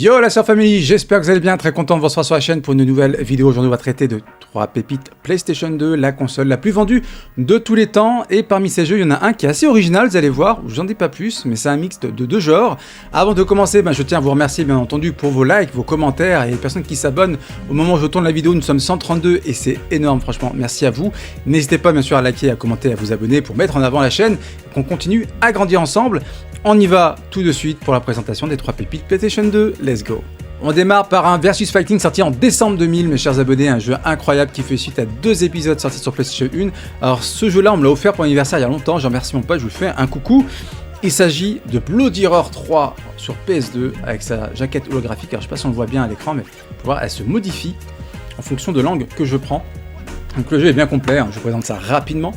Yo la Sœur Family, j'espère que vous allez bien, très content de vous retrouver sur la chaîne pour une nouvelle vidéo. Aujourd'hui on va traiter de 3 pépites PlayStation 2, la console la plus vendue de tous les temps. Et parmi ces jeux, il y en a un qui est assez original, vous allez voir, j'en dis pas plus, mais c'est un mix de deux genres. Avant de commencer, je tiens à vous remercier bien entendu pour vos likes, vos commentaires et les personnes qui s'abonnent. Au moment où je tourne la vidéo, nous sommes 132 et c'est énorme, franchement, merci à vous. N'hésitez pas bien sûr à liker, à commenter, à vous abonner pour mettre en avant la chaîne et qu'on continue à grandir ensemble. On y va tout de suite pour la présentation des 3 pépites PlayStation 2, let's go. On démarre par un Versus Fighting sorti en décembre 2000, mes chers abonnés, un jeu incroyable qui fait suite à 2 épisodes sortis sur PlayStation 1. Alors ce jeu là on me l'a offert pour l'anniversaire il y a longtemps, j'en remercie mon pote, je vous fais un coucou. Il s'agit de Bloody Roar 3 sur PS2 avec sa jaquette holographique, alors je sais pas si on le voit bien à l'écran mais vous pouvez voir elle se modifie en fonction de l'angle que je prends. Donc le jeu est bien complet, je vous présente ça rapidement.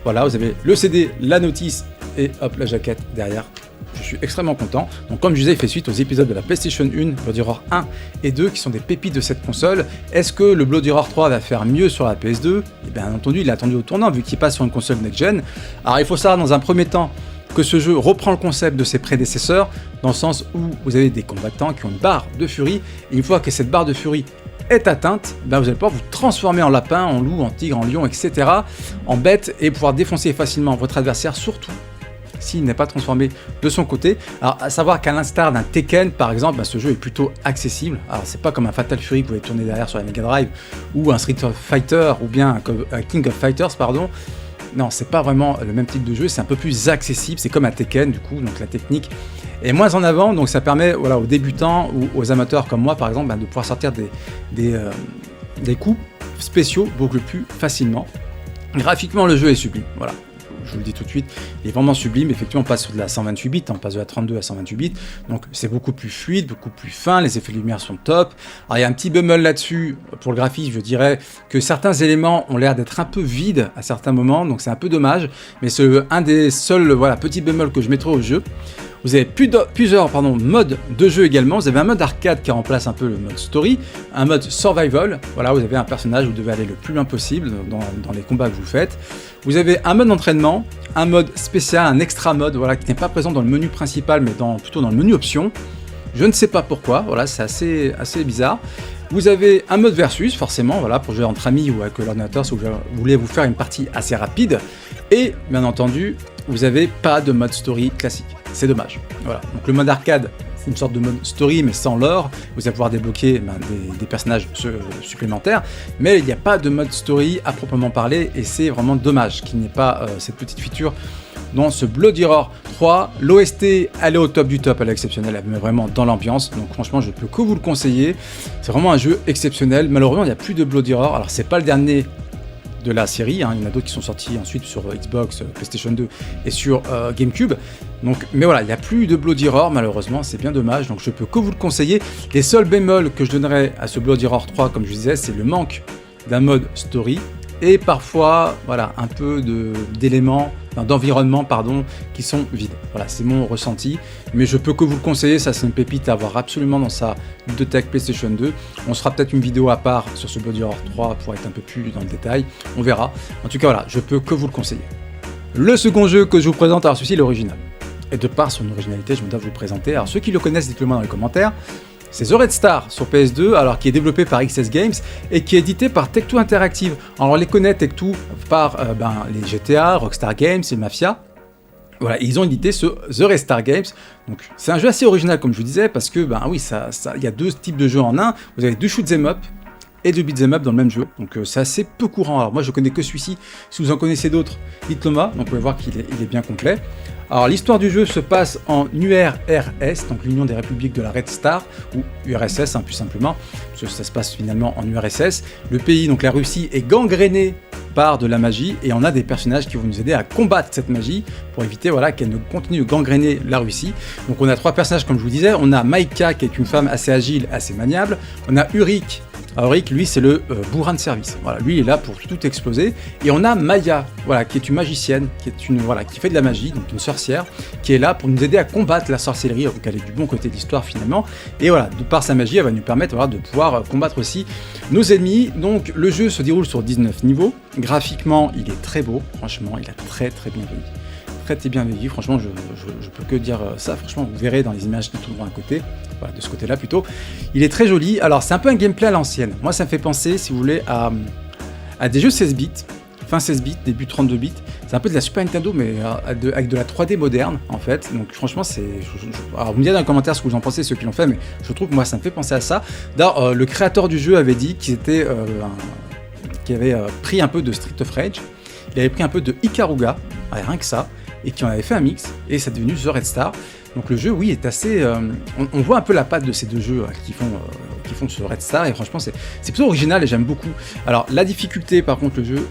Voilà, vous avez le CD, la notice et hop la jaquette derrière. Je suis extrêmement content. Donc comme je disais, il fait suite aux épisodes de la PlayStation 1, Bloody Roar 1 et 2 qui sont des pépites de cette console. Est-ce que le Bloody Roar 3 va faire mieux sur la PS2? Et bien entendu, il est attendu au tournant vu qu'il passe sur une console next-gen. Alors il faut savoir dans un premier temps que ce jeu reprend le concept de ses prédécesseurs dans le sens où vous avez des combattants qui ont une barre de furie et une fois que cette barre de furie est atteinte, vous allez pouvoir vous transformer en lapin, en loup, en tigre, en lion, etc. en bête et pouvoir défoncer facilement votre adversaire, surtout s'il n'est pas transformé de son côté. Alors à savoir qu'à l'instar d'un Tekken par exemple, ce jeu est plutôt accessible. Alors c'est pas comme un Fatal Fury que vous pouvez tourner derrière sur la Mega Drive ou un Street Fighter ou bien un King of Fighters pardon. Non, c'est pas vraiment le même type de jeu, c'est un peu plus accessible, c'est comme un Tekken du coup, donc la technique est moins en avant, donc ça permet aux débutants ou aux amateurs comme moi par exemple de pouvoir sortir des coups spéciaux beaucoup plus facilement. Graphiquement le jeu est sublime, voilà. Je vous le dis tout de suite, il est vraiment sublime. Effectivement, on passe sur de la 128 bits, on passe de la 32 à 128 bits, donc c'est beaucoup plus fluide, beaucoup plus fin, les effets de lumière sont top. Alors il y a un petit bémol là-dessus, pour le graphisme, je dirais que certains éléments ont l'air d'être un peu vides à certains moments, donc c'est un peu dommage, mais c'est un des seuls petits bémols que je mettrai au jeu. Vous avez plusieurs modes de jeu également. Vous avez un mode arcade qui remplace un peu le mode story, un mode survival. Voilà, vous avez un personnage, vous devez aller le plus loin possible dans les combats que vous faites. Vous avez un mode d'entraînement, un mode spécial, un extra mode, qui n'est pas présent dans le menu principal, mais plutôt dans le menu options. Je ne sais pas pourquoi. Voilà, c'est assez bizarre. Vous avez un mode versus, forcément, pour jouer entre amis ou avec l'ordinateur si vous voulez vous faire une partie assez rapide. Et bien entendu, vous n'avez pas de mode story classique. C'est dommage. Voilà. Donc le mode arcade, c'est une sorte de mode story, mais sans lore. Vous allez pouvoir débloquer des personnages supplémentaires, mais il n'y a pas de mode story à proprement parler, et c'est vraiment dommage qu'il n'y ait pas cette petite feature dans ce Bloody Roar 3. L'OST, elle est au top du top, elle est exceptionnelle, elle met vraiment dans l'ambiance, donc franchement je peux que vous le conseiller. C'est vraiment un jeu exceptionnel. Malheureusement il n'y a plus de Bloody Roar, alors c'est pas le dernier de la série, il y en a d'autres qui sont sortis ensuite sur Xbox, PlayStation 2 et sur GameCube. Donc, mais voilà, il n'y a plus de Bloody Roar malheureusement, c'est bien dommage, donc je peux que vous le conseiller. Les seuls bémols que je donnerais à ce Bloody Roar 3, comme je disais, c'est le manque d'un mode story et parfois un peu d'éléments, d'environnement qui sont vides. Voilà, c'est mon ressenti, mais je peux que vous le conseiller, ça c'est une pépite à avoir absolument dans sa bibliothèque PlayStation 2. On se fera peut-être une vidéo à part sur ce Bloody Roar 3 pour être un peu plus dans le détail, on verra. En tout cas voilà, je peux que vous le conseiller. Le second jeu que je vous présente, alors celui-ci est l'original. Et de par son originalité, je me dois vous le présenter. Alors ceux qui le connaissent, dites-le moi dans les commentaires. C'est The Red Star sur PS2, alors qui est développé par XS Games et qui est édité par Tech2 Interactive. Alors on les connaît Tech2 par les GTA, Rockstar Games et Mafia. Voilà, ils ont édité ce The Red Star Games. Donc c'est un jeu assez original comme je vous disais parce que il y a 2 types de jeux en un. Vous avez 2 shoot'em up et 2 beat'em up dans le même jeu. Donc c'est assez peu courant. Alors moi je connais que celui-ci. Si vous en connaissez d'autres, dites-le moi. Donc vous pouvez voir qu'il est bien complet. Alors l'histoire du jeu se passe en URSS, donc l'Union des Républiques de la Red Star, ou URSS plus simplement, parce que ça se passe finalement en URSS. Le pays, donc la Russie, est gangréné par de la magie, et on a des personnages qui vont nous aider à combattre cette magie, pour éviter qu'elle ne continue de gangréner la Russie. Donc on a 3 personnages comme je vous disais, on a Maïka qui est une femme assez agile, assez maniable, on a Urik. Alors Rick, lui, c'est le bourrin de service. Voilà, lui, il est là pour tout exploser. Et on a Maya, qui est une magicienne, qui fait de la magie, donc une sorcière, qui est là pour nous aider à combattre la sorcellerie. Donc elle est du bon côté de l'histoire finalement. Et voilà, de par sa magie, elle va nous permettre de pouvoir combattre aussi nos ennemis. Donc le jeu se déroule sur 19 niveaux. Graphiquement, il est très beau. Franchement, il a très très bien vieilli. très bien vieilli, franchement je peux que dire ça, franchement vous verrez dans les images qui tournent à côté, voilà, de ce côté là plutôt, il est très joli. Alors c'est un peu un gameplay à l'ancienne, moi ça me fait penser si vous voulez à des jeux 16 bits, fin 16 bits, début 32 bits, c'est un peu de la Super Nintendo mais avec de la 3D moderne en fait, donc franchement c'est... Alors vous me direz dans les commentaires ce que vous en pensez, ceux qui l'ont fait, mais je trouve que moi ça me fait penser à ça. D'ailleurs le créateur du jeu avait dit qu'il avait pris un peu de Street of Rage, il avait pris un peu de Ikaruga, rien que ça, et qui en avait fait un mix, et c'est devenu The Red Star. Donc le jeu, oui, est assez... on voit un peu la patte de ces deux jeux qui font ce Red Star, et franchement c'est plutôt original et j'aime beaucoup. Alors la difficulté par contre, le jeu...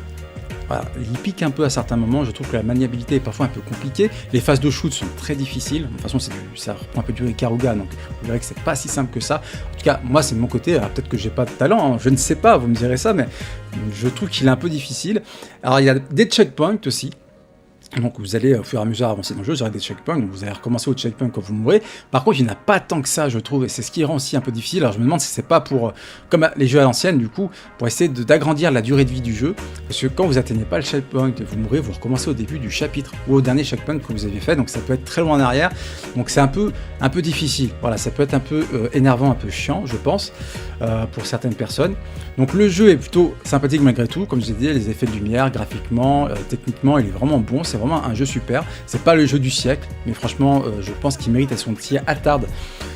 Voilà, il pique un peu à certains moments, je trouve que la maniabilité est parfois un peu compliquée, les phases de shoot sont très difficiles, de toute façon ça reprend un peu du Ikaruga, donc vous verrez que c'est pas si simple que ça. En tout cas, moi c'est de mon côté, alors peut-être que j'ai pas de talent, hein, je ne sais pas, vous me direz ça, mais je trouve qu'il est un peu difficile. Alors il y a des checkpoints aussi, donc vous allez au fur et à mesure avancer dans le jeu, vous aurez des checkpoints, donc vous allez recommencer au checkpoint quand vous mourrez. Par contre, il n'y en a pas tant que ça, je trouve, et c'est ce qui rend aussi un peu difficile. Alors je me demande si c'est pas pour, comme les jeux à l'ancienne, du coup, pour essayer d'agrandir la durée de vie du jeu, parce que quand vous atteignez pas le checkpoint, vous mourrez, vous recommencez au début du chapitre, ou au dernier checkpoint que vous avez fait, donc ça peut être très loin en arrière, donc c'est un peu difficile. Voilà, ça peut être un peu énervant, un peu chiant, je pense, pour certaines personnes. Donc le jeu est plutôt sympathique malgré tout, comme je l'ai dit, les effets de lumière, graphiquement, techniquement, il est vraiment bon, c'est vraiment un jeu super. C'est pas le jeu du siècle, mais franchement, je pense qu'il mérite à son petit attarde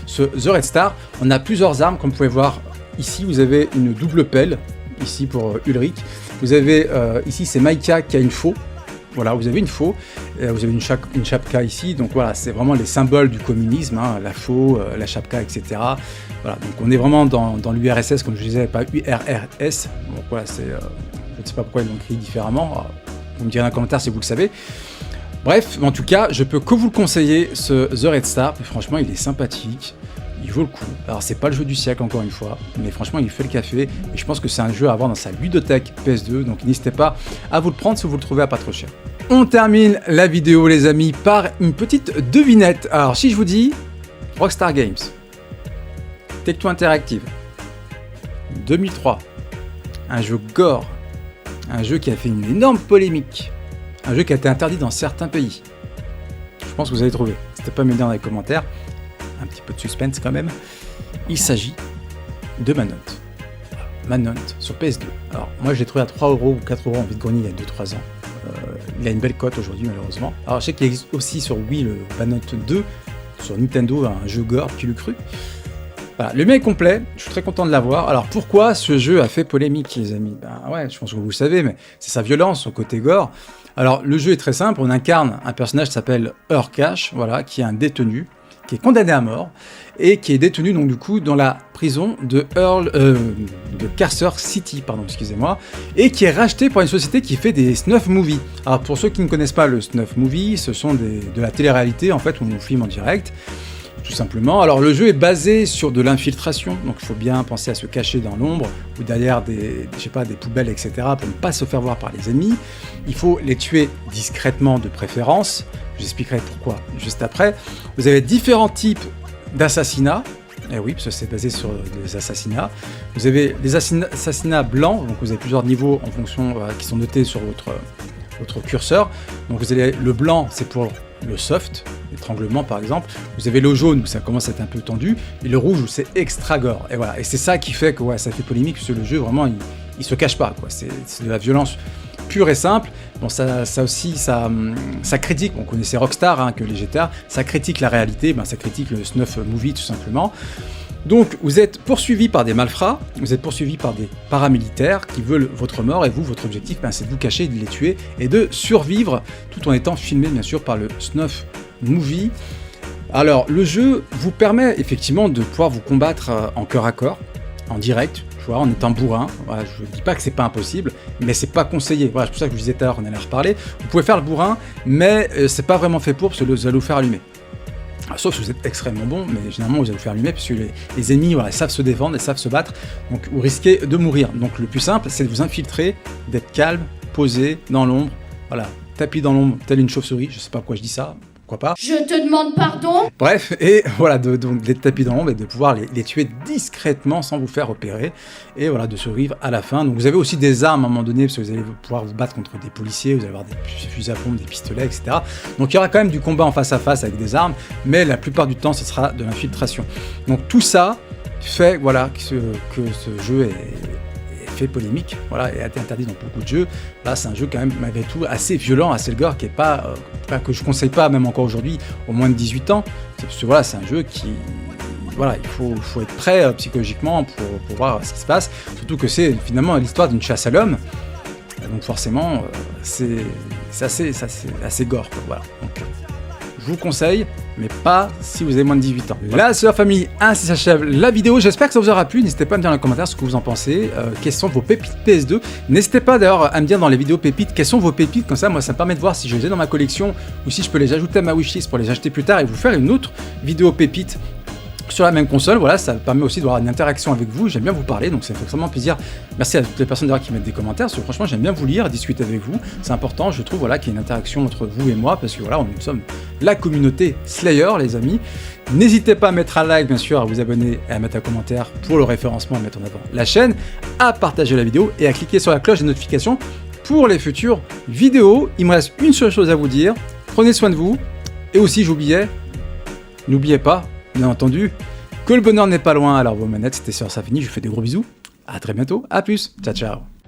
ce The Red Star. On a plusieurs armes, comme vous pouvez voir ici, vous avez une double pelle, ici pour Ulrich. Vous avez ici, c'est Maïka qui a une faux. Voilà, vous avez une faux, vous avez une chapka ici, donc voilà, c'est vraiment les symboles du communisme, hein, la faux, la chapka, etc. Voilà, donc on est vraiment dans l'URSS, comme je disais, pas URRS, donc voilà, c'est, je ne sais pas pourquoi ils l'ont écrit différemment, alors, vous me direz dans les commentaires si vous le savez. Bref, en tout cas, je peux que vous le conseiller, ce The Red Star, franchement il est sympathique, il vaut le coup. Alors c'est pas le jeu du siècle encore une fois, mais franchement il fait le café, et je pense que c'est un jeu à avoir dans sa ludothèque PS2, donc n'hésitez pas à vous le prendre si vous le trouvez à pas trop cher. On termine la vidéo les amis par une petite devinette. Alors si je vous dis Rockstar Games, Tech2 Interactive, 2003, un jeu gore, un jeu qui a fait une énorme polémique, un jeu qui a été interdit dans certains pays. Je pense que vous allez trouver, n'hésitez pas à me le dire dans les commentaires, un petit peu de suspense quand même. Il s'agit de Manhunt. Manhunt sur PS2. Alors moi je l'ai trouvé à 3€ ou 4€ en vide-grenier il y a 2-3 ans. Il a une belle cote aujourd'hui malheureusement. Alors je sais qu'il existe aussi sur Wii le Manhunt 2, sur Nintendo un jeu gore, qui l'eût cru. Voilà, le mien est complet, je suis très content de l'avoir. Alors pourquoi ce jeu a fait polémique les amis? Ben ouais, je pense que vous le savez, mais c'est sa violence, son côté gore. Alors le jeu est très simple, on incarne un personnage qui s'appelle Urkash, voilà, qui est un détenu, qui est condamné à mort, et qui est détenu donc du coup dans la prison de Carcer City, pardon, excusez-moi, et qui est racheté par une société qui fait des snuff movies. Alors pour ceux qui ne connaissent pas le snuff movie, ce sont de la télé-réalité en fait, où on filme en direct, tout simplement. Alors le jeu est basé sur de l'infiltration, donc il faut bien penser à se cacher dans l'ombre, ou derrière des poubelles, etc., pour ne pas se faire voir par les ennemis. Il faut les tuer discrètement de préférence, je vous expliquerai pourquoi juste après. Vous avez différents types d'assassinats, et oui, parce que c'est basé sur des assassinats. Vous avez des assassinats blancs, donc vous avez plusieurs niveaux en fonction qui sont notés sur votre curseur. Donc vous avez le blanc, c'est pour le soft, l'étranglement par exemple. Vous avez le jaune où ça commence à être un peu tendu, et le rouge où c'est extra gore. Et voilà, et c'est ça qui fait que ouais, ça fait polémique, parce que le jeu vraiment il se cache pas, quoi. C'est de la violence pure et simple. Bon, ça aussi, ça critique, on connaissait Rockstar, hein, que les GTA, ça critique la réalité, ben, ça critique le snuff movie tout simplement. Donc vous êtes poursuivi par des malfrats, vous êtes poursuivi par des paramilitaires qui veulent votre mort, et vous, votre objectif, ben, c'est de vous cacher, de les tuer, et de survivre, tout en étant filmé bien sûr par le snuff movie. Alors le jeu vous permet effectivement de pouvoir vous combattre en cœur à corps, en direct, en étant bourrin. Voilà, je ne dis pas que c'est pas impossible, mais c'est pas conseillé. Voilà, c'est pour ça que je vous disais tout à l'heure, on allait en reparler. Vous pouvez faire le bourrin, mais c'est pas vraiment fait pour, parce que vous allez vous faire allumer. Alors, sauf si vous êtes extrêmement bon, mais généralement vous allez vous faire allumer, parce que les ennemis voilà, ils savent se défendre, ils savent se battre, donc vous risquez de mourir. Donc le plus simple, c'est de vous infiltrer, d'être calme, posé, dans l'ombre, voilà, tapis dans l'ombre, telle une chauve-souris, je sais pas pourquoi je dis ça, pourquoi pas. Je te demande pardon. Bref, et voilà, donc les tapis dans l'ombre et de pouvoir les tuer discrètement sans vous faire repérer, et voilà, de survivre à la fin. Donc vous avez aussi des armes à un moment donné, parce que vous allez pouvoir vous battre contre des policiers, vous allez avoir des fusils à pompe, des pistolets, etc. Donc il y aura quand même du combat en face à face avec des armes, mais la plupart du temps, ce sera de l'infiltration. Donc tout ça fait, voilà, que ce jeu est fait polémique, voilà, et a été interdit dans beaucoup de jeux. Là, c'est un jeu quand même, malgré tout, assez violent, assez gore, qui est pas que je conseille pas, même encore aujourd'hui, au moins de 18 ans. Parce que voilà, c'est un jeu qui... Voilà, il faut être prêt psychologiquement pour voir ce qui se passe. Surtout que c'est finalement l'histoire d'une chasse à l'homme. Donc forcément, c'est assez gore, quoi, voilà. Donc, je vous conseille, mais pas si vous avez moins de 18 ans. Là, c'est leur famille, ainsi s'achève la vidéo. J'espère que ça vous aura plu. N'hésitez pas à me dire dans les commentaires ce que vous en pensez. Quelles sont vos pépites PS2. N'hésitez pas d'ailleurs à me dire dans les vidéos pépites quelles sont vos pépites. Comme ça, moi, ça me permet de voir si je les ai dans ma collection ou si je peux les ajouter à ma wishlist pour les acheter plus tard et vous faire une autre vidéo pépite sur la même console. Voilà, ça permet aussi d'avoir une interaction avec vous. J'aime bien vous parler, donc ça fait extrêmement plaisir. Merci à toutes les personnes d'ailleurs qui mettent des commentaires, parce que franchement j'aime bien vous lire, discuter avec vous. C'est important, je trouve, voilà, qu'il y ait une interaction entre vous et moi, parce que voilà, nous sommes la communauté Slayer, les amis. N'hésitez pas à mettre un like, bien sûr, à vous abonner et à mettre un commentaire pour le référencement, à mettre en avant la chaîne, à partager la vidéo et à cliquer sur la cloche des notifications pour les futures vidéos. Il me reste une seule chose à vous dire, prenez soin de vous, et aussi j'oubliais, n'oubliez pas, bien entendu, que le bonheur n'est pas loin. Alors vos manettes, c'était Sir Safini, je vous fais des gros bisous, à très bientôt, à plus, ciao ciao.